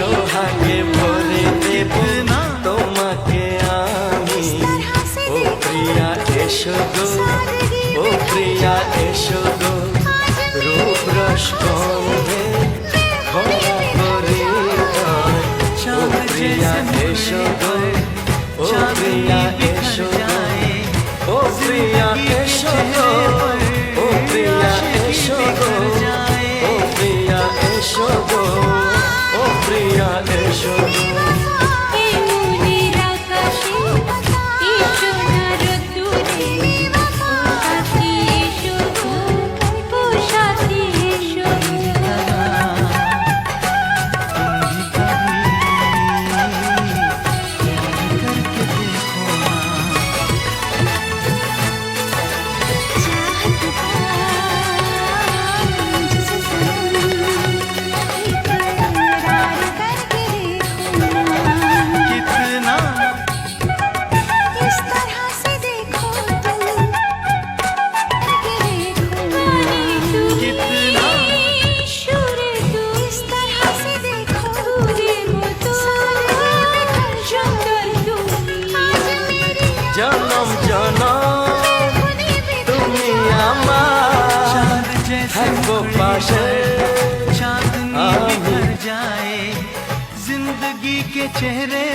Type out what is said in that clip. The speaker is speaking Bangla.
সোহাগে ভরে দেব তোমাকে আমি। ও প্রিয়া এসো গো, ও প্রিয়া এসো গো, রূপ রস গন্ধে ভরা করি তয়। ও প্রিয়া এসো গো, ও প্রিয়া এসো গো, ও প্রিয়া এসো গো, ও প্রিয়া এসো গো, ও প্রিয়া এসো গো, ও প্রিয়া এসো গো। জনম জনম তুমি আমার থাকবো পাশে, चांदनी बिखर जाए जिंदगी के चेहरे